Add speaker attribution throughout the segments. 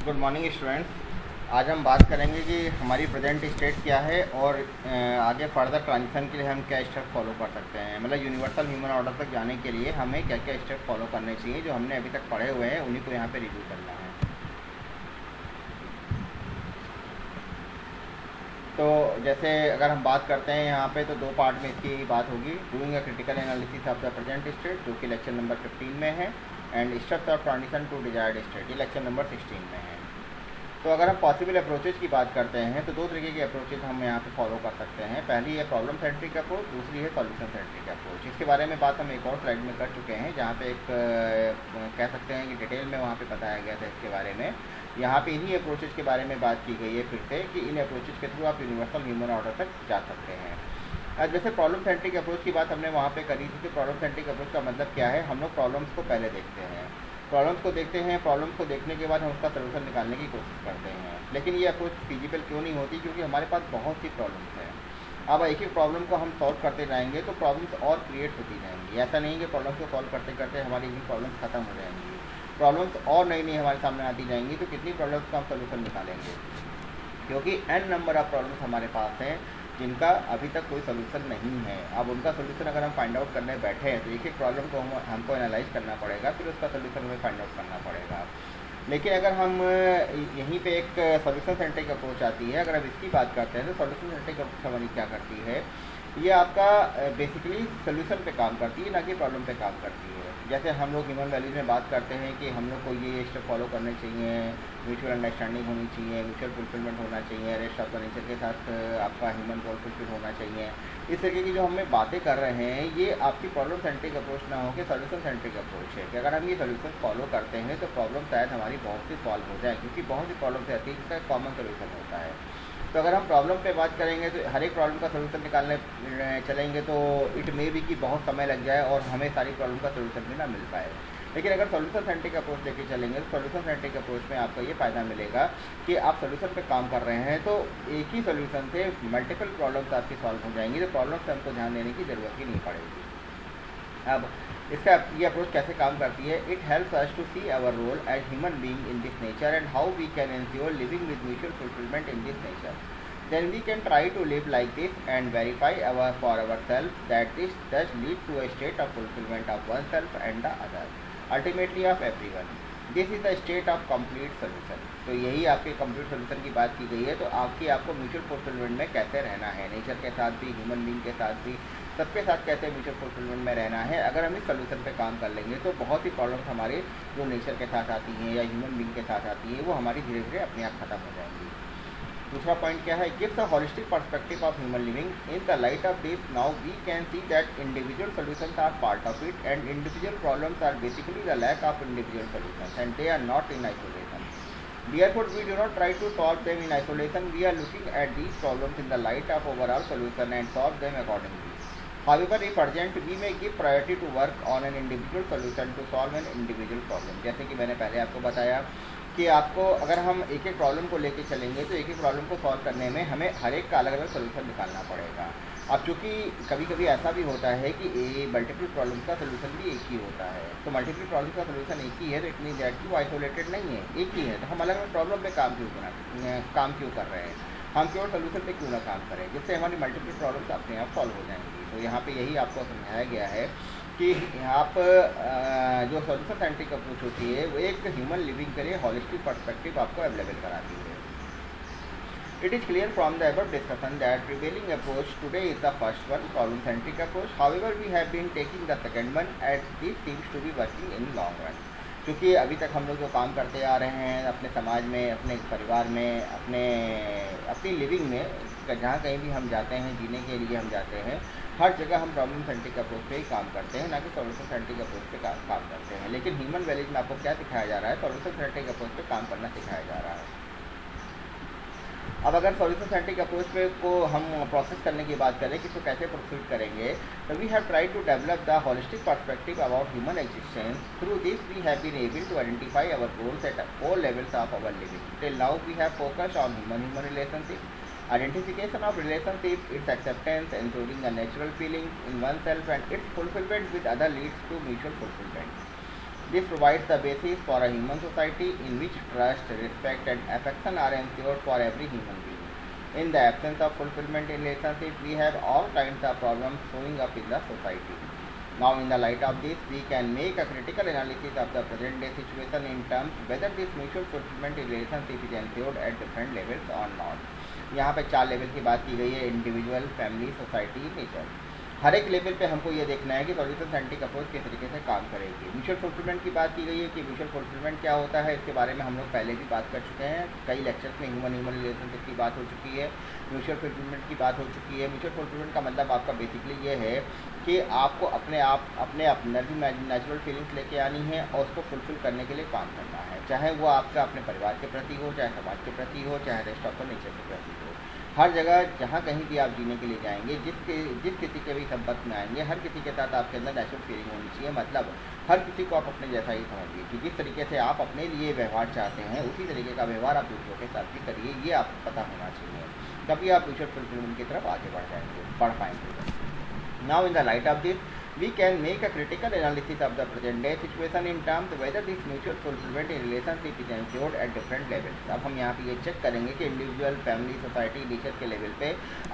Speaker 1: Good morning students. आज हम बात करेंगे कि हमारी प्रेजेंट स्टेट क्या है और आगे फर्दर ट्रांजिशन के लिए हम क्या स्टेप फॉलो कर सकते हैं। मतलब यूनिवर्सल ह्यूमन ऑर्डर तक जाने के लिए हमें क्या क्या स्टेप फॉलो करने चाहिए, जो हमने अभी तक पढ़े हुए हैं उन्हीं को यहाँ पे रिव्यू करना है। तो जैसे अगर हम बात करते हैं यहाँ पे, तो दो पार्ट में इसकी बात होगी। Doing a critical analysis of the present state, जो कि लेक्चर नंबर 15 में है, and steps of transition to desired state, ये लेक्चर नंबर 16 में है। तो अगर हम पॉसिबल अप्रोचेज की बात करते हैं तो दो तरीके की अप्रोचेज हम यहाँ पे फॉलो कर सकते हैं। पहली है प्रॉब्लम सेंट्रिक अप्रोच, दूसरी है सॉल्यूशन सेंट्रिक अप्रोच। इसके बारे में बात हम एक और स्लाइड में कर चुके हैं, जहाँ पे एक कह सकते हैं कि डिटेल में वहाँ पे बताया गया था इसके बारे में। यहाँ पे इन्हीं अप्रोचेज के बारे में बात की गई है फिर से, कि इन अप्रोचेज के थ्रू आप यूनिवर्सल ह्यूमन ऑर्डर तक जा सकते हैं। आज जैसे प्रॉब्लम सेंट्रिक अप्रोच की बात हमने वहाँ पे करी थी, कि प्रॉब्लम सेंट्रिक अप्रोच का मतलब क्या है। हम लोग प्रॉब्लम्स को पहले देखते हैं, प्रॉब्लम्स को देखते हैं, प्रॉब्लम्स को देखने के बाद हम उसका सलूशन निकालने की कोशिश करते हैं। लेकिन ये अप्रोच फिजिबल क्यों नहीं होती? क्योंकि हमारे पास बहुत सी प्रॉब्लम्स हैं। अब एक एक प्रॉब्लम को हम सॉल्व करते जाएंगे तो प्रॉब्लम्स और क्रिएट होती जाएंगी। ऐसा नहीं कि प्रॉब्लम्स को सॉल्व करते करते हमारी इतनी प्रॉब्लम्स खत्म हो जाएंगी। प्रॉब्लम्स और नई नई हमारे सामने आती जाएंगी, तो कितनी प्रॉब्लम्स का हम सलूशन निकालेंगे, क्योंकि n नंबर ऑफ प्रॉब्लम्स हमारे पास हैं जिनका अभी तक कोई सोल्यूशन नहीं है। अब उनका सोल्यूशन अगर हम फाइंड आउट करने बैठे हैं तो एक एक प्रॉब्लम को हमको एनालाइज करना पड़ेगा, फिर उसका सोल्यूशन हमें फाइंड आउट करना पड़ेगा। लेकिन अगर हम यहीं पे एक सॉल्यूशन सेंट्रिक अप्रोच आती है, अगर हम इसकी बात करते हैं तो सॉल्यूशन सेंट्रिक अप्रोच हमारी क्या करती है, ये आपका बेसिकली सोल्यूशन पे काम करती है, ना कि प्रॉब्लम पे काम करती है। जैसे हम लोग ह्यूमन वैल्यूज में बात करते हैं कि हम लोग को ये स्टेप फॉलो करने चाहिए, म्यूचुअल अंडरस्टैंडिंग होनी चाहिए, म्यूचुअल फुलफिलमेंट होना चाहिए, रेस्ट ऑफ द नेचर के साथ आपका ह्यूमन गोल फुलफिल होना चाहिए। इस तरीके की जो हमें बातें कर रहे हैं, ये आपकी प्रॉब्लम सेंट्रिक अप्रोच ना हो के सॉल्यूशन सेंट्रिक अप्रोच है, कि अगर हम ये सॉल्यूशन फॉलो करते हैं तो प्रॉब्लम शायद हमारी बहुत सी सॉल्व हो जाए, क्योंकि बहुत सी प्रॉब्लम्स रहती है जिसका कॉमन सोल्यूशन होता है। तो अगर हम प्रॉब्लम पे बात करेंगे तो हर एक प्रॉब्लम का सोल्यूशन निकालने चलेंगे तो इट मे बी कि बहुत समय लग जाए और हमें सारी प्रॉब्लम का सोल्यूशन भी ना मिल पाए। लेकिन अगर सॉल्यूशन सेंट्रिक अप्रोच लेके चलेंगे तो सॉल्यूशन सेंट्रिक अप्रोच में आपको ये फ़ायदा मिलेगा कि आप सॉल्यूशन पे काम कर रहे हैं तो एक ही सॉल्यूशन से मल्टीपल प्रॉब्लम्स आपकी सॉल्व हो जाएंगी, तो प्रॉब्लम से हमको ध्यान देने की ज़रूरत ही नहीं पड़ेगी। अब इसका ये अप्रोच कैसे काम करती है? It helps us to see our role as human being in this nature and how we can ensure living with mutual fulfilment in this nature. Then we can try to live like this and verify for ourselves that this does lead to a state of fulfillment of oneself and the other, ultimately of everyone. This is the state of complete solution. तो यही आपके complete solution की बात की गई है। तो आपको म्यूचुअल फुलफिलमेंट में कैसे रहना है, नेचर के साथ भी, ह्यूमन बीइंग के साथ भी, सबके साथ कैसे म्यूचुअल फुलफिलमेंट में रहना है। अगर हम इस सोल्यूशन पे काम कर लेंगे तो बहुत सी प्रॉब्लम्स हमारे जो नेचर के साथ आती हैं या ह्यूमन बीइंग के साथ आती हैं, वो हमारी धीरे धीरे अपने आप खत्म हो जाएंगी। दूसरा पॉइंट क्या है? Gives a holistic perspective of human living in the light of this now we can see that individual solutions are part of it and individual problems are basically the lack of individual solutions and they are not in isolation. Therefore, we do not try to solve them in isolation. We are looking at these problems in the light of overall solution and solve them accordingly. However, if urgent, we may give priority to work on an individual solution to solve an individual problem. जैसे कि मैंने पहले आपको बताया कि आपको अगर हम एक एक प्रॉब्लम को लेके चलेंगे तो एक एक प्रॉब्लम को सॉल्व करने में हमें हर एक का अलग अलग सोल्यूशन निकालना पड़ेगा। अब चूँकि कभी कभी ऐसा भी होता है कि मल्टीपल प्रॉब्लम का सोल्यूशन भी एक ही होता है, तो मल्टीपल प्रॉब्लम का सोल्यूशन एक ही है, तो इट मीन दैट कि वो आइसोलेटेड नहीं है, एक ही है। तो हम अलग अलग प्रॉब्लम पे काम क्यों कर रहे हैं? हम केवल सोल्यूशन पे क्यों ना काम करें, जिससे हमारी मल्टीपल प्रॉब्लम्स अपने आप सॉल्व हो जाएंगी। तो यहाँ पे यही आपको समझाया गया है कि आप जो सॉल्यूशन सेंट्रिक अप्रोच होती है वो एक ह्यूमन लिविंग के लिए हॉलिस्टिक पर्सपेक्टिव आपको अवेलेबल कराती है। It is clear from the above discussion that prevailing approach today is the first one, problem centric approach. However, we have been taking the second one as this seems to be working in long run. क्योंकि अभी तक हम लोग जो काम करते आ रहे हैं अपने समाज में, अपने परिवार में, अपनी लिविंग में, जहाँ कहीं भी हम जाते हैं, जीने के लिए हम जाते हैं, हर जगह हम प्रॉब्लम सेंट्रिक अप्रोच पे ही काम करते हैं, ना कि सॉल्यूशन सेंट्रिक अप्रोच पे काम करते हैं। लेकिन ह्यूमन वैल्यूज में आपको क्या सिखाया जा रहा है? सॉल्यूशन सेंट्रिक अप्रोच पे काम करना सिखाया जा रहा है। अब अगर सॉल्यूशन सेंट्रिक अप्रोच पे को हम प्रोसेस करने की बात करें कि इसको कैसे प्रोसीड करेंगे, तो we have tried to develop the holistic perspective about human existence. Through this we have been able to identify our goals at all levels of our living. Till now we have focused on human relationship, identification of relationship, its acceptance, ensuring a natural feeling in oneself and its fulfillment with other leads to mutual fulfillment. This provides the basis for a human society in which trust, respect and affection are ensured for every human being. In the absence of fulfillment in relationship, we have all kinds of problems showing up in the society. Now, in the light of this, we can make a critical analysis of the present day situation in terms whether this mutual fulfillment in relationship is ensured at different levels or not. यहाँ पे 4 level की बात की गई है, individual, family, society, nature. हर एक level पे हमको ये देखना है कि सॉल्यूशन सेंट्रिक अप्रोच किस तरीके से काम करेगी। म्यूचुअल फुलफिलमेंट की बात की गई है कि म्यूचुअल फुलफिलमेंट क्या होता है, इसके बारे में हम लोग पहले भी बात कर चुके हैं। कई लेक्चर्स में ह्यूमन रिलेशनशिप की बात हो चुकी है, म्यूचुअल फुलफिलमेंट की बात हो चुकी है। म्यूचुअल फुलफिलमेंट का मतलब आपका बेसिकली ये है कि आपको अपने एनर्जी नेचुरल फीलिंग्स लेके आनी है और उसको फुलफिल करने के लिए काम करना है, चाहे वो आपका अपने परिवार के प्रति हो, चाहे समाज के प्रति हो, चाहे रेस्ट ऑफ द नेचर के प्रति हो। हर जगह जहाँ कहीं भी आप जीने के लिए जाएंगे, जिस किसी के भी संपर्क में आएंगे, हर किसी के साथ आपके अंदर नेचुरल फीलिंग होनी चाहिए। मतलब हर किसी को आप अपने जैसा ही समझिए कि जिस तरीके से आप अपने लिए व्यवहार चाहते हैं उसी तरीके का व्यवहार आप दूसरों के साथ भी करिए, ये आपको पता होना चाहिए। तभी आप म्यूचुअल फुलफिलमेंट की तरफ आगे बढ़ पाएंगे। Now in the light of this, we can make a critical analysis of the present day situation in terms whether this mutual fulfillment in relationship is ensured at different levels. अब हम यहाँ पे ये चेक करेंगे कि individual, family, society, nature के level पे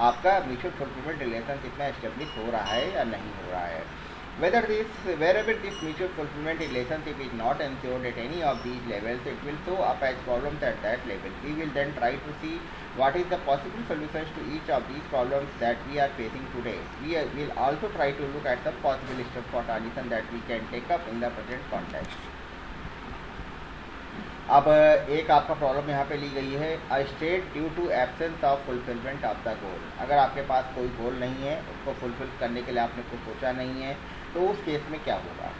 Speaker 1: आपका म्यूचुअल फुलफिलमेंट रिलेशनशिप में एस्टेब्लिश हो रहा है या नहीं हो रहा है। Wherever this mutual fulfillment relationship is not ensured at any of these levels, it will show up as problems at that level. We will then try to see what is the possible solutions to each of these problems that we are facing today. We will also try to look at the possible steps for transition that we can take up in the present context. अब एक आपका problem यहाँ पे ली गई है, a state due to absence of fulfilment of the goal. अगर आपके पास कोई गोल नहीं है, उसको फुलफिल करने के लिए आपने कुछ सोचा नहीं है, तो उस केस में क्या होगा।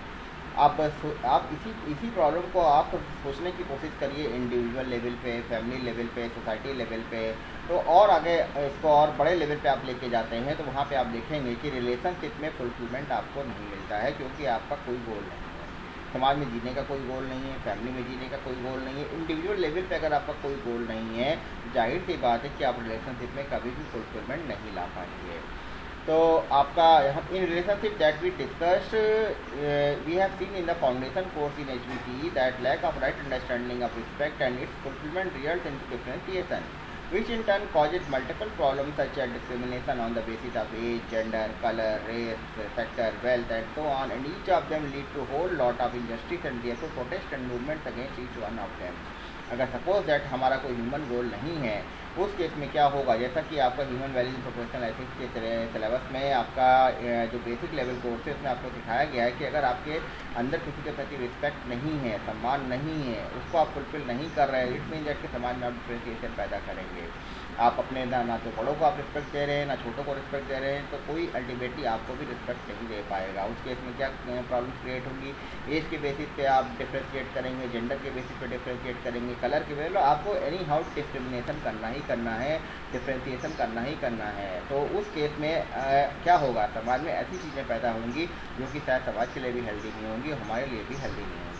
Speaker 1: आप इसी प्रॉब्लम को आप सोचने की कोशिश करिए इंडिविजुअल लेवल पे, फैमिली लेवल पे, सोसाइटी लेवल पे, तो और आगे इसको और बड़े लेवल पे आप लेके जाते हैं तो वहाँ पे आप देखेंगे कि रिलेशनशिप में फुलफिलमेंट आपको नहीं मिलता है, क्योंकि आपका कोई गोल नहीं है। समाज में जीने का कोई गोल नहीं है, फैमिली में जीने का कोई गोल नहीं है, इंडिविजुअल लेवल पे अगर आपका कोई गोल नहीं है, जाहिर सी बात है कि आप रिलेशनशिप में कभी भी फुलफिलमेंट नहीं ला पाएंगे। तो आपका यहाँ in relationship that we discussed, we have seen in the foundation course in HVT that lack of right understanding of respect and its fulfilment results in differentiation, which in turn causes multiple problems such as discrimination on the basis of age, gender, color, race, sector, wealth and so on, and each of them lead to a whole lot of injustice and therefore protest and movements against each one of them. अगर suppose that हमारा कोई human गोल नहीं है, उस case में क्या होगा, जैसा कि आपका ह्यूमन वैल्यूज प्रोफेशनल एथिक्स के सिलेबस में आपका जो बेसिक लेवल कोर्स है उसमें आपको सिखाया गया है कि अगर आपके अंदर किसी के प्रति रिस्पेक्ट नहीं है, सम्मान नहीं है, उसको आप फुलफिल नहीं कर रहे हैं, इट मीन दैट कि समाज में आप डिफ्रेंशिएशन पैदा करेंगे। आप अपने ना तो बड़ों को आप रिस्पेक्ट दे रहे हैं, ना छोटों को रिस्पेक्ट दे रहे हैं, तो कोई अल्टीमेटली आपको भी रिस्पेक्ट नहीं दे पाएगा। उस केस में क्या प्रॉब्लम क्रिएट होंगी, एज के बेसिस पे आप डिफ्रेंशिएट करेंगे, जेंडर के बेसिस पे डिफ्रेंशिएट करेंगे, कलर के बेसिस आपको एनी हाउ डिस्क्रिमिनेशन करना ही करना है, डिफ्रेंशिएशन करना ही करना है। तो उस केस में क्या होगा, समाज में ऐसी चीज़ें पैदा होंगी जो कि शायद समाज के लिए भी हेल्दी नहीं होंगी, हमारे लिए भी हेल्दी नहीं होंगी।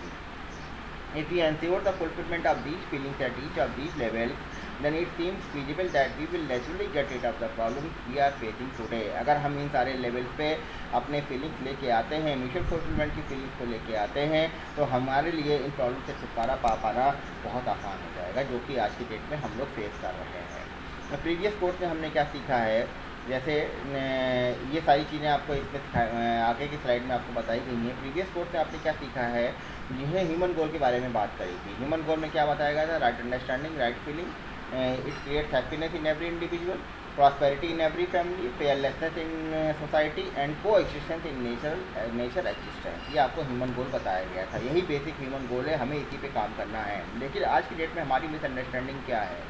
Speaker 1: If we ensure the fulfillment of these feelings at each of these levels, then it seems feasible that we will naturally get rid of the problems we are facing today. अगर हम इन सारे levels पे अपने feelings लेके आते हैं, mutual fulfilment की feelings को लेके आते हैं, तो हमारे लिए इन प्रॉब्लम से छुटकारा पा पाना बहुत आसान हो जाएगा, जो कि आज की डेट में हम लोग फेस कर रहे हैं। प्रीवियस कोर्स में हमने क्या सीखा है, जैसे ये सारी चीज़ें आपको इसमें आगे की स्लाइड में आपको बताई गई हैं। प्रीवियस कोर्स में आपने क्या सीखा है, यह ह्यूमन गोल के बारे में बात करी थी। ह्यूमन गोल में क्या बताया गया था, right understanding, right feeling, it creates happiness in every individual, prosperity in every family, fearlessness in society and coexistence in nature existence. ये आपको ह्यूमन गोल बताया गया था, यही बेसिक ह्यूमन गोल है, हमें इसी पे काम करना है। लेकिन आज की डेट में हमारी मिसअंडरस्टैंडिंग क्या है,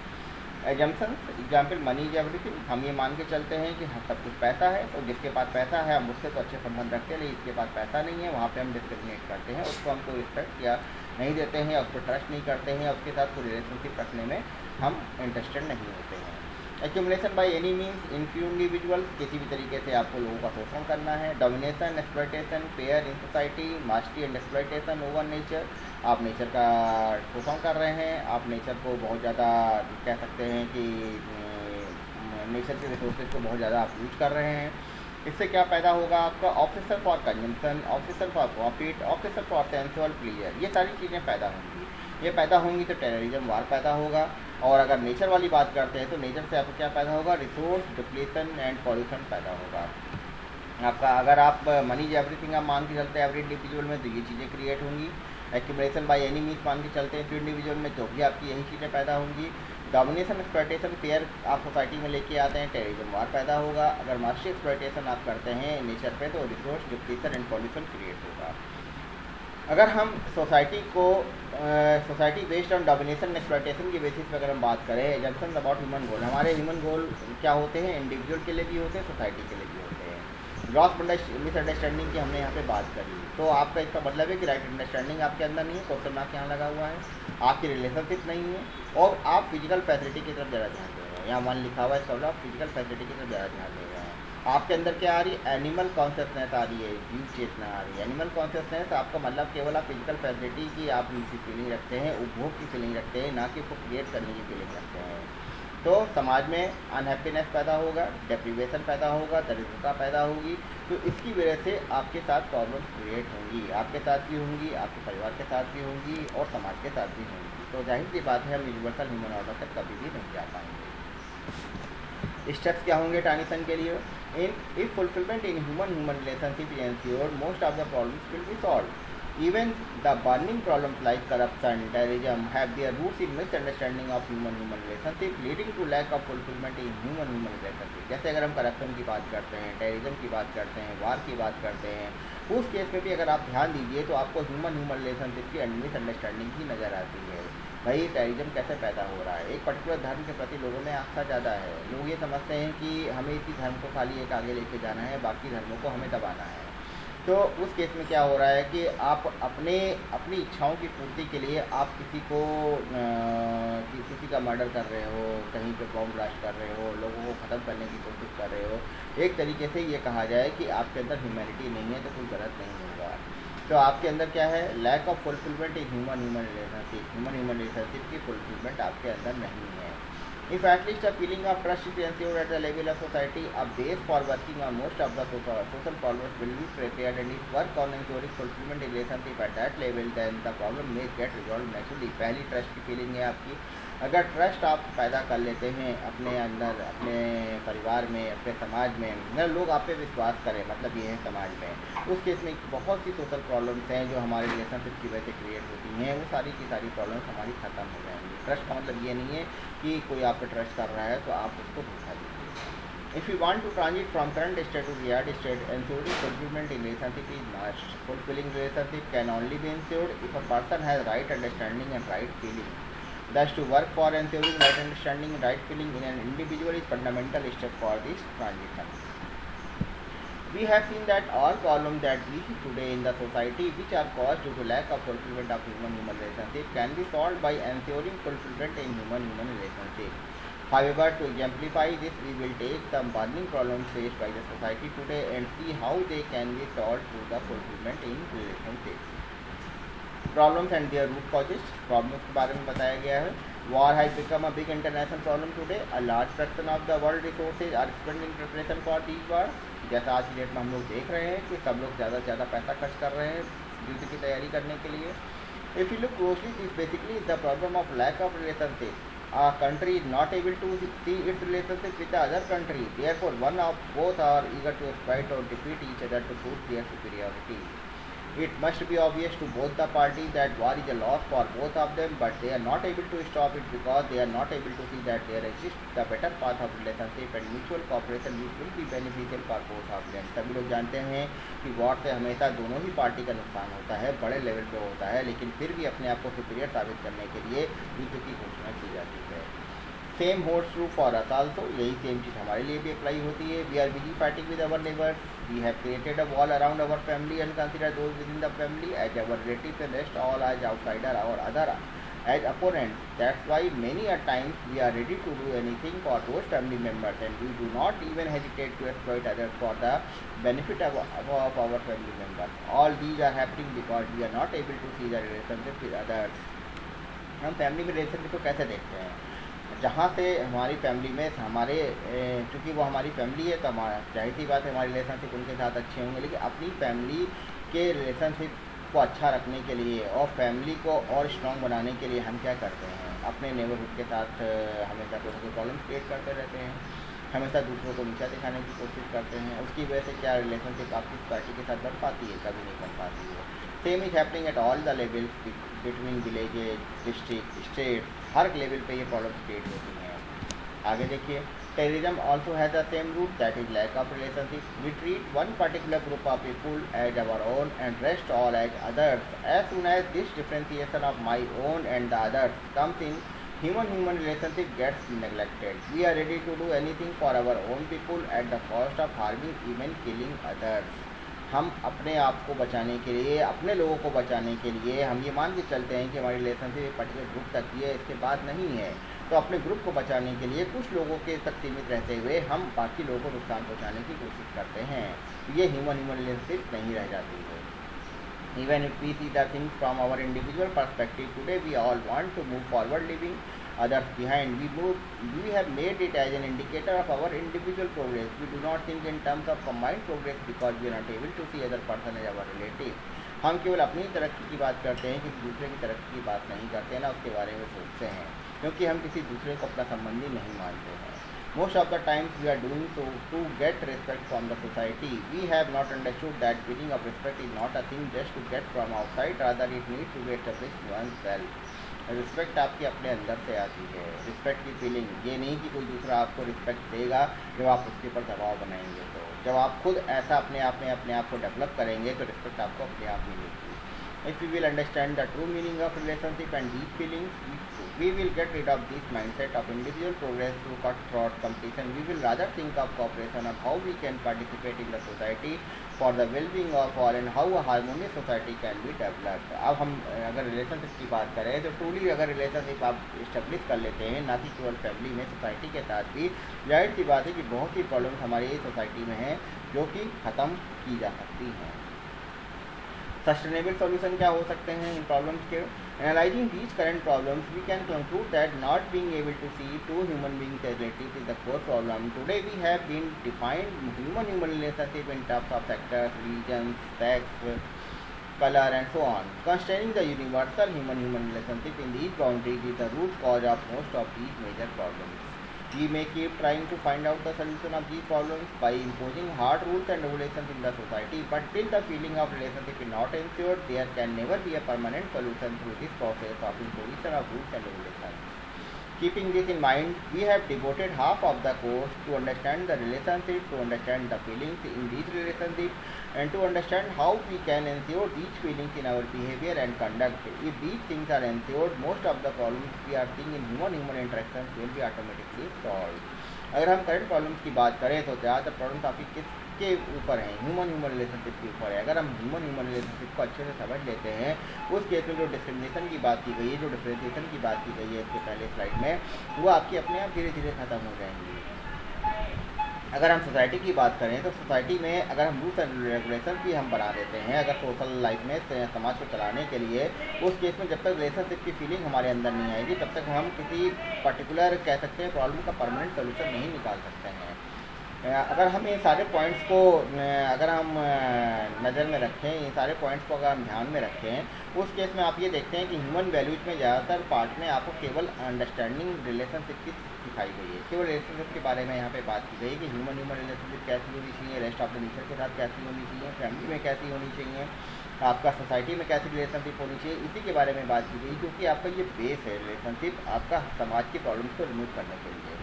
Speaker 1: assumptions, example money is everything. हम ये मान के चलते हैं कि सब कुछ पैसा है, तो जिसके पास पैसा है हम उससे तो अच्छे संबंध रखते हैं, लेकिन इसके पास पैसा नहीं है, वहाँ पे हम डिस्क्रिमिनेट करते हैं, उसको हम कोई रिस्पेक्ट या नहीं देते हैं, उस पर ट्रस्ट नहीं करते हैं, उसके साथ कोई रिलेशनशिप रखने में हम इंटरेस्टेड नहीं होते हैं। Accumulation by any means in few individuals, किसी भी तरीके से आपको लोगों का शोषण करना है। Domination, exploitation, fair in society, mastery and exploitation over nature. आप नेचर का शोषण कर रहे हैं, आप नेचर को बहुत ज़्यादा कह सकते हैं कि नेचर के रिसोर्सेज को बहुत ज़्यादा आप यूज कर रहे हैं। इससे क्या पैदा होगा आपका? Officer for consumption, officer for profit, officer for sensual pleaser, ये सारी चीज़ें पैदा होंगी। ये पैदा होंगी तो टेररिज्म वार पैदा होगा। और अगर नेचर वाली बात करते हैं तो नेचर से आपको क्या पैदा होगा? रिसोर्स डिप्लीशन एंड पॉल्यूशन पैदा होगा आपका। अगर आप मनी इज एवरीथिंग आप मान के चलते हैं एवरी इंडिविजुअल में, तो ये चीज़ें क्रिएट होंगी। एक्यूमुलेशन बाय एनी मीन्स मान के चलते हैं फिर इंडिविजुअल में, तो भी आपकी यही चीज़ें पैदा होंगी। डोमिनेशन एक्सप्लॉयटेशन फेयर आप सोसाइटी में लेके आते हैं, टेररिज्म वार पैदा होगा। अगर मास्टर एक्सप्लॉयटेशन आप करते हैं नेचर पे, तो resource depletion and pollution create होगा। अगर हम society based on domination exploitation की बेसिस पर अगर हम बात करें, एजम्पशंस अबाउट ह्यूमन गोल, हमारे ह्यूमन गोल क्या होते हैं? इंडिविजुअल के लिए भी होते हैं, सोसाइटी के लिए भी होते हैं। ग्रॉस मिसअंडरस्टैंडिंग की हमने यहाँ पे बात करी, तो आपका इसका मतलब है कि राइट अंडरस्टैंडिंग आपके अंदर नहीं है, क्वेश्चन मार्क यहाँ लगा हुआ है, आपकी रिलेशनशिप नहीं है, और आप फिजिकल फैसिलिटी की तरफ ज़्यादा ध्यान दे रहे हैं। यहाँ वन लिखा हुआ है, इसका मतलब आप फिजिकल फैसिलिटी की तरफ ज़्यादा ध्यान दे रहे हैं। आपके अंदर क्या आ रही है? एनिमल कॉन्शियसनेस आ रही है, जीव चेतना आ रही है। एनिमल कॉन्शियसनेस आपका मतलब केवल आप फिजिकल फैसिलिटी की आप फीलिंग रखते हैं, उपभोग की फीलिंग रखते हैं, ना कि उसको क्रिएट करने की फीलिंग रखते हैं। तो समाज में अनहैप्पीनेस पैदा होगा, डेप्रीवेशन पैदा होगा, दरिद्रता पैदा होगी। तो इसकी वजह से आपके साथ प्रॉब्लम्स क्रिएट होंगी, आपके साथ भी होंगी, आपके परिवार के साथ भी होंगी, और समाज के साथ भी होंगी। तो जाहिर सी बात है हम यूनिवर्सल ह्यूमन ऑर्डर तक कभी भी नहीं जा पाएंगे। स्टेप्स क्या होंगे ट्रांजिशन के लिए? If fulfilment in human relationship is ensured, most of the problems will be solve. Even the burning problems like corruption, terrorism have their roots in misunderstanding of human relationship, leading to lack of fulfillment in human relationship। जैसे अगर हम corruption की बात करते हैं, terrorism की बात करते हैं, वार की बात करते हैं, उस केस में भी अगर आप ध्यान दीजिए तो आपको ह्यूमन रिलेशनशिप की मिसअंडरस्टैंडिंग ही नज़र आती है। भाई टेररिज्म कैसे पैदा हो रहा है? एक पर्टिकुलर धर्म के प्रति लोगों में आस्था ज़्यादा है। लोग ये समझते हैं कि हमें इसी धर्म को खाली एक आगे लेके जाना है, बाकी धर्मों को हमें दबाना है। तो उस केस में क्या हो रहा है कि आप अपनी इच्छाओं की पूर्ति के लिए आप किसी का मर्डर कर रहे हो, कहीं पे बॉम्ब ब्लास्ट कर रहे हो, लोगों को ख़त्म करने की कोशिश कर रहे हो। एक तरीके से ये कहा जाए कि आपके अंदर ह्यूमैनिटी नहीं है, तो कोई गलत नहीं होगा। तो आपके अंदर क्या है? Lack of fulfilment in human relationship की फुलफिलमेंट आपके अंदर नहीं है। If at least a feeling of trust is ensured at the level of society, a base for working on most of the social problems will be prepared, and if work on ensuring fulfillment in relationship at that level, then the problem may get resolved naturally। पहली trust की feeling है आपकी। अगर trust आप पैदा कर लेते हैं अपने अंदर, अपने परिवार में, अपने समाज में, लोग आप पे विश्वास करें, मतलब ये है समाज में, उस केस में बहुत सी सोशल प्रॉब्लम्स हैं जो हमारे रिलेशनशिप की वजह से क्रिएट होती हैं, वो सारी की सारी प्रॉब्लम्स हमारी ख़त्म हो जाएंगी। ट्रस्ट का मतलब ये नहीं है कि कोई आप पे ट्रस्ट कर रहा है तो आप उसको भूखा दीजिए। If you want to transit from current state to desired state, ensuring fulfillment in relationship is must। Fulfilling relationship can only be ensured if a person has right understanding and right feeling। Thus, to work for ensuring right understanding and right feeling in an individual is fundamental step for this transition। We have seen that all problems that we see today in the society, which are caused due to lack of fulfillment of human relationship, can be solved by ensuring fulfillment in human relationship। However, to exemplify this, we will take the burning problems faced by the society today and see how they can be solved through the fulfillment in relationship। Problems and their root causes। Problems के बारे में बताया गया है। War has become a big international problem today। A large fraction of the world resources are spent in preparation for these wars। जैसा आज की date में हम लोग देख रहे हैं कि सब लोग ज़्यादा से ज़्यादा पैसा खर्च कर रहे हैं युद्ध की तैयारी करने के लिए। If you look closely, this basically is the problem of lack of relationship। A country is not able to see its relationship with the other country, therefore one of both are eager to exploit or defeat each other to prove their superiority। It must be obvious to both the parties that war is a loss for both of them, but they are not able to stop it because they are not able to see that there exists the better path of relationship and mutual cooperation which will be beneficial for both of them। सभी लोग जानते हैं कि war से हमेशा दोनों ही party का नुकसान होता है, बड़े लेवल पे होता है, लेकिन फिर भी अपने आप को सुपीरियर साबित करने के लिए युद्ध की घोषणा की जाती है। Same holds true for us also. यही सेम चीज़ हमारे लिए भी अप्लाई होती है। We are busy fighting with our neighbours. We have created a wall around our family and consider those within the family as our relatives and rest all as outsider or other as opponents। That's why many a times we are ready to do anything for those family members, and we do not even hesitate to exploit others for the benefit of our family members। All these are happening because we are not able to see the relationship with others। हम family में relationship को कैसे देखते हैं? जहाँ से हमारी family में हमारे चूँकि वो हमारी फैमिली है तो हमारा जाहिर सी बात है हमारी रिलेशनशिप उनके साथ अच्छे होंगे, लेकिन अपनी फैमिली के रिलेशनशिप को अच्छा रखने के लिए और फैमिली को और स्ट्रॉन्ग बनाने के लिए हम क्या करते हैं, अपने नेबरहुड के साथ हमेशा कोई ना कोई प्रॉब्लम क्रिएट करते रहते हैं, हमेशा दूसरों को नीचा दिखाने की कोशिश करते हैं। उसकी वजह से क्या रिलेशनशिप आपकी सोसाइटी के साथ बढ़ पाती है, कभी नहीं बढ़ पाती है। Same is happening at all the level between villages, district, state, हर लेवल पे ये प्रॉब्लम क्रिएट होती हैं। आगे देखिए, terrorism also has the same root, that is lack of relationship. We treat one particular group of people as our own and rest all as others. As soon as this differentiation of my own and the others comes in, human relationship gets neglected. We are ready to do anything for our own people at the cost of harming, even killing others. हम अपने आप को बचाने के लिए, अपने लोगों को बचाने के लिए हम ये मान के चलते हैं कि हमारी रिलेशनशिप एक पर्टिकुलर ग्रुप तक ही है, इसके बाद नहीं है। तो अपने ग्रुप को बचाने के लिए कुछ लोगों के तक सीमित रहते हुए हम बाकी लोगों को नुकसान पहुँचाने की कोशिश करते हैं। ये ह्यूमन रिलेशनशिप नहीं रह जाती है। Even if we see the things from our individual perspective, today we all want to move forward, leaving others behind. We have made it as an indicator of our individual progress. We do not think in terms of combined progress because we are not able to see other person as our relative. हम केवल अपनी तरक्की की बात करते हैं, किसी दूसरे की तरक्की की बात नहीं करते ना उसके बारे में सोचते हैं, क्योंकि हम किसी दूसरे को अपना संबंधी नहीं मानते हैं। Most of the times we are doing so to get respect from the society. We have not understood that feeling of respect is not a thing just to get from outside, rather it needs to be established oneself. Respect आपके अपने अंदर से आती है। Respect की feeling ये नहीं कि कोई दूसरा आपको रिस्पेक्ट देगा जब आप उसके ऊपर दबाव बनाएंगे। तो जब आप खुद ऐसा अपने आप को डेवलप करेंगे तो रिस्पेक्ट आपको अपने आप मिलेगी। If we will understand the true meaning of relationship and these feelings, we will get rid of this mindset of individual progress through cutthroat competition. We will rather think of cooperation and how we can participate in the society for the well-being of all and how a harmonious society can be developed. अब हम अगर relationship की बात करें तो truly अगर relationship आप establish कर लेते हैं, ना कि केवल फैमिली में, सोसाइटी के साथ भी, जाहिर सी बात है कि बहुत ही प्रॉब्लम्स हमारी सोसाइटी में हैं जो कि ख़त्म की जा सकती हैं। सस्टेनेबल सॉल्यूशन क्या हो सकते हैं इन प्रॉब्लम्स के? Analysing these current problems we can conclude that not being able to see to human beings as relatives is the core problem. Today we have been defined human relationship in terms of sectors, region, sex, color and so on. Constraining the universal human relationship in these boundaries is the root cause of most of these major problems. We may keep trying to find out the solution of these problems by imposing hard rules and regulations in the society, but till the feeling of relationship is not ensured, there can never be a permanent solution through this process of imposition of rules and regulations. Keeping this in mind, we have devoted half of the course to understand the relationship, to understand the feelings in these relationships, and to understand how we can ensure these feelings in our behavior and conduct. If these things are ensured, most of the problems we are seeing in human interactions will be automatically solved. अगर हम current problems की बात करें तो ज़्यादातर problems आपकी किसके ऊपर हैं? ह्यूमन रिलेशनशिप के ऊपर है। अगर हम ह्यूमन रिलेशनशिप को अच्छे से समझ लेते हैं, उस केस में जो डिस्क्रिमिनेशन की बात की गई है, जो डिफ्रेंशिएशन की बात की गई है इसके पहले स्लाइड में, वो आपकी अपने आप धीरे धीरे ख़त्म हो जाएंगी। अगर हम सोसाइटी की बात करें तो सोसाइटी में अगर हम रूल्स एंड रेगुलेशन भी हम बना देते हैं, अगर सोशल लाइफ में समाज को चलाने के लिए, उस केस में जब तक रिलेशनशिप की फीलिंग हमारे अंदर नहीं आएगी तब तक हम किसी पर्टिकुलर कह सकते हैं प्रॉब्लम का परमानेंट सोल्यूशन नहीं निकाल सकते हैं। अगर हम ये सारे पॉइंट्स को अगर हम नज़र में रखें, ये सारे पॉइंट्स को अगर हम ध्यान में रखें, उस केस में आप ये देखते हैं कि ह्यूमन वैल्यूज़ में ज़्यादातर पार्ट में आपको केवल अंडरस्टैंडिंग रिलेशनशिप की सिखाई गई है। केवल रिलेशनशिप के बारे में यहाँ पे बात की गई कि ह्यूमन रिलेशनशिप कैसी होनी चाहिए, रेस्ट ऑफ द नेचर के साथ कैसी होनी चाहिए, फैमिली में कैसी होनी चाहिए, आपका सोसाइटी में कैसी रिलेशनशिप होनी चाहिए, इसी के बारे में बात की गई, क्योंकि आपका ये बेस है रिलेशनशिप आपका समाज की प्रॉब्लम्स को रिमूव करने के लिए।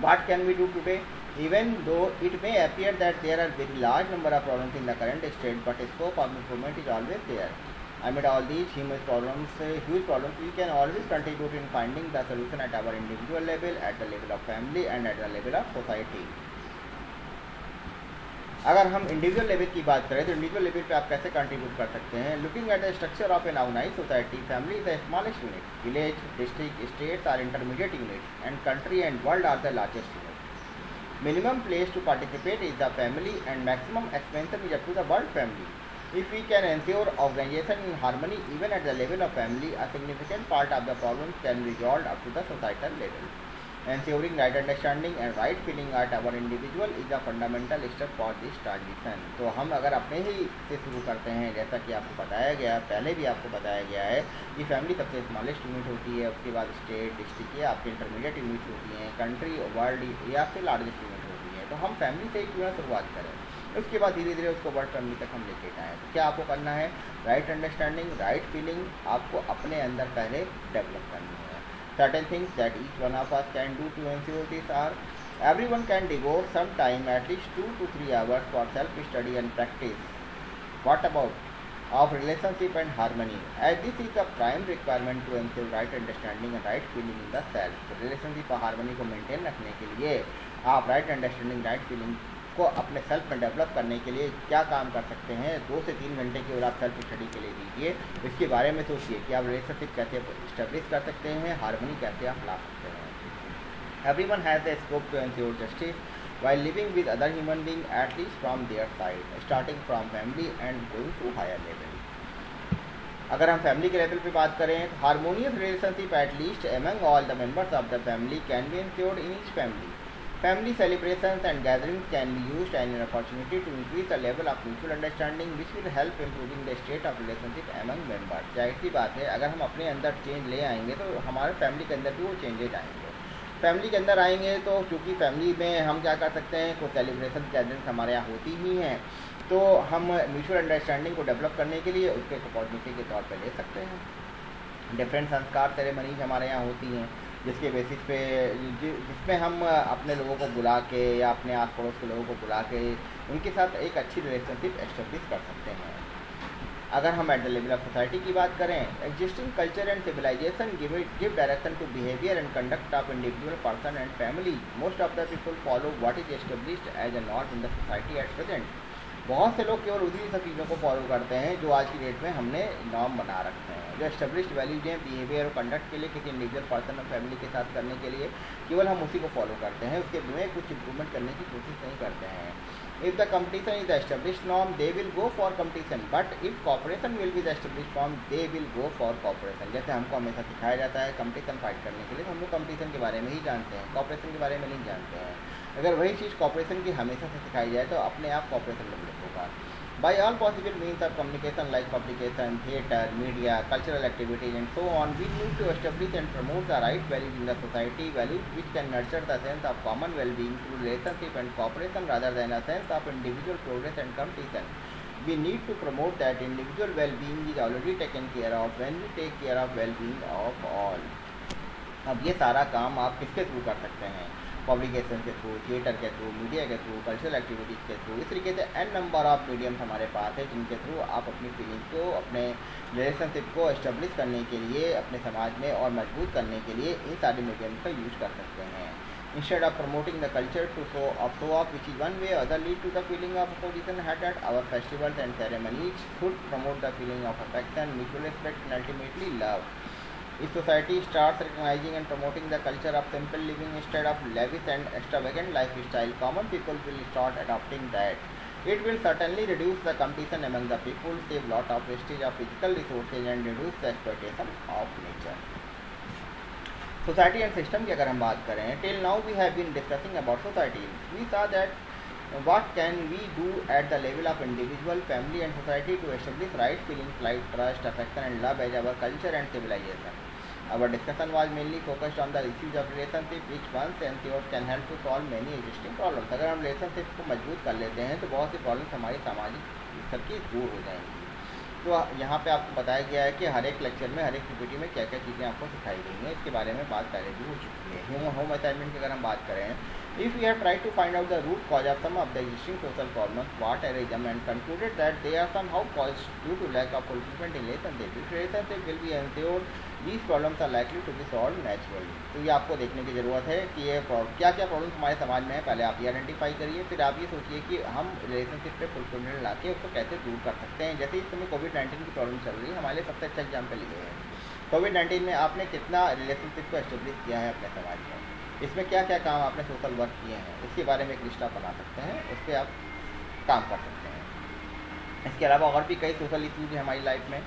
Speaker 1: What can we do today? Even though it may appear that there are very large number of problems in the current state, but scope of improvement is always there. Amid all these huge problems, we can always contribute in finding the solution at our individual level, at the level of family, and at the level of society. अगर हम individual level की बात करें तो individual level पे आप कैसे contribute कर सकते हैं? Looking at the structure of an organised society, family is the smallest unit, village, district, states are intermediate units, and country and world are the largest unit. Minimum place to participate is the family and maximum expansion is up to the world family. If we can ensure organization in harmony even at the level of family, a significant part of the problems can be resolved up to the societal level. Ensuring right understanding and right feeling at our individual is a fundamental step for this transition. तो हम अगर अपने ही से शुरू करते हैं, जैसा कि आपको बताया गया, पहले भी आपको बताया गया है कि फैमिली सबसे स्मॉलेस्ट यूनिट होती है, उसके बाद स्टेट, डिस्ट्रिक्ट या आपकी इंटरमीडिएट यूनिट होती हैं, कंट्री, वर्ल्ड या फिर लार्जेस्ट यूनिट होती है। तो हम फैमिली से ही क्यों ना शुरुआत करें, उसके बाद धीरे धीरे उसको वर्ल्ड फैमिली तक हम लेके जाएँ। तो क्या आपको करना है, राइट अंडरस्टैंडिंग, राइट फीलिंग आपको अपने अंदर पहले डेवलप करनी है। Certain things that each one of us can do to ensure this are: everyone can devote some time, at least 2 to 3 hours, for self-study and practice. What about of relationship and harmony, as this is the prime requirement to ensure right understanding and right feeling in the self. तो relationship और harmony को maintain रखने के लिए आप right understanding, right feeling को अपने self में डेवलप करने के लिए क्या काम कर सकते हैं। 2 से 3 घंटे की और आप सेल्फ स्टडी के लिए दीजिए। इसके बारे में सोचिए कि आप रिलेशनशिप कैसे स्टेब्लिश कर सकते हैं, हार्मनी कैसे आप ला सकते हैं। Everyone has the scope to ensure justice while living with other human being, at least from their side, starting from family and going to higher level. अगर हम फैमिली के लेवल पे बात करें तो harmonious relationship at least among all the members of the family can be insured in each family. Family celebrations and gatherings can be used as an opportunity to increase the level of mutual understanding, which will help improving the state of relationship among members. जाहिर सी बात है, अगर हम अपने अंदर change ले आएंगे तो हमारे फैमिली के अंदर भी वो चेंजेज आएंगे। फैमिली के अंदर आएंगे तो चूँकि फैमिली में हम क्या कर सकते हैं, कुछ सेलिब्रेशन गैदरिंग्स हमारे यहाँ होती ही हैं, तो हम म्यूचुअल अंडरस्टैंडिंग को डेवलप करने के लिए उसके अपॉर्चुनिटी के तौर पर ले सकते हैं। डिफरेंट संस्कार सेरेमनीज हमारे यहाँ होती हैं, जिसके बेसिस पे जिसमें हम अपने लोगों को बुला के या अपने आस पड़ोस के लोगों को बुला के उनके साथ एक अच्छी रिलेशनशिप एस्टेब्लिश कर सकते हैं। अगर हम at the level of society की बात करें, existing culture and civilisation give direction to behaviour and conduct of individual person and family. Most of the people follow what is established as a norm in the society at present. बहुत से लोग केवल उसी सब चीज़ों को follow करते हैं जो आज की डेट में हमने नॉर्म बना रखे हैं। जो एस्टेब्लिश्ड वैल्यूज हैं बिहेवियर और कंडक्ट के लिए किसी इंडिविजुअल पर्सन और फैमिली के साथ करने के लिए केवल हम उसी को फॉलो करते हैं, उसके में कुछ इंप्रूवमेंट करने की कोशिश नहीं करते हैं। If the competition is the established norm, they will go for competition. But if cooperation will be the established norm, they will go for cooperation. जैसे हमको हमेशा सिखाया जाता है कंपटीशन फाइट करने के लिए, तो हम लोग कंपटीशन के बारे में ही जानते हैं, कॉपरेशन के बारे में नहीं जानते हैं। अगर वही चीज़ कॉपरेशन की हमेशा से सिखाई जाए तो अपने आप कॉपरेशन डेवलप होगा। By all possible means of communication like publication, theatre, media, cultural activities and so on, we need to establish and promote the right values in the society, values which can nurture the sense of common well-being through relationship and cooperation rather than a sense of individual progress and competition. We need to promote that individual well-being is already taken care of when we take care of well-being of all. अब ये सारा काम आप किसके through कर सकते हैं? Publication के थ्रू, थिएटर के थ्रू, मीडिया के थ्रू, कल्चरल एक्टिविटीज़ के थ्रू। इस तरीके से एन नंबर ऑफ मीडियम्स हमारे पास है जिनके थ्रू आप अपनी फीलिंग्स को, अपने रिलेशनशिप को एस्टेब्लिश करने के लिए, अपने समाज में और मजबूत करने के लिए इन सारे मीडियम्स का यूज कर सकते हैं। Instead of promoting the culture to show off, which is one way or other lead to the feeling of opposition hatred, our festivals and ceremonies should promote the feeling of affection, mutual respect and ultimately love. If society starts recognizing and promoting the culture of simple living instead of lavish and extravagant lifestyle, common people will start adopting that. It will certainly reduce the competition among the people, save lot of wastage of physical resources and reduce the exploitation of nature. Society and system की अगर हम बात करें, till now we have been discussing about society. We saw that what can we do at the level of individual, family and society to establish right feelings like trust, affection and love as our culture and civilization. Our discussion was mainly focused on the issues of relationship which once ensured can help to solve many existing problems. अगर हम relationship को मजबूत कर लेते हैं तो बहुत सी problems हमारी सामाजिक स्तर की दूर हो जाएंगी। तो यहाँ पे आपको बताया गया है कि हर एक लेक्चर में, हर एक पीपीटी में क्या क्या चीज़ें आपको सिखाई गई हैं, इसके बारे में बात पहले भी हो चुकी है। होम असाइनमेंट की अगर हम बात करें, if we have tried to find out the root cause of some of the existing social problems, what arisen and concluded that they are somehow caused due to lack of fulfillment in relationship. If relationship will be ensured, these problems are likely to be solved naturally. तो ये आपको देखने की ज़रूरत है कि ये क्या क्या प्रॉब्लम्स हमारे समाज में है, पहले आप ये आइडेंटिफाई करिए, फिर आप ये सोचिए कि हम रिलेशनशिप पे फुलफिलमेंट ला के उसको कैसे दूर कर सकते हैं। जैसे इस समय कोविड-19 की प्रॉब्लम चल रही है, हमारे लिए सबसे अच्छा एग्जाम्पल ये है। कोविड-19 में आपने कितना रिलेशनशिप को एस्टेब्लिश किया है अपने समाज में, इसमें क्या क्या काम आपने सोशल वर्क किए हैं, इसके बारे में एक लिस्ट आप बना सकते हैं, उस पर आप काम कर सकते हैं। इसके अलावा और भी कई सोशल इश्यूज हैं हमारी लाइफ में,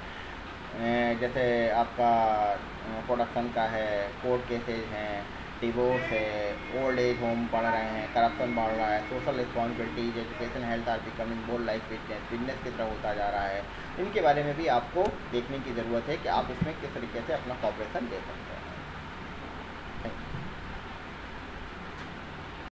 Speaker 1: जैसे आपका प्रोडक्शन का है, कोर्ट केसेज हैं, डिवोर्स है, ओल्ड एज होम बढ़ रहे हैं, करप्शन बढ़ रहा है, social responsibilities, education, health are becoming more life business की तरह होता जा रहा है। इनके बारे में भी आपको देखने की ज़रूरत है कि आप इसमें किस तरीके से अपना कॉपरेशन दे सकते हैं।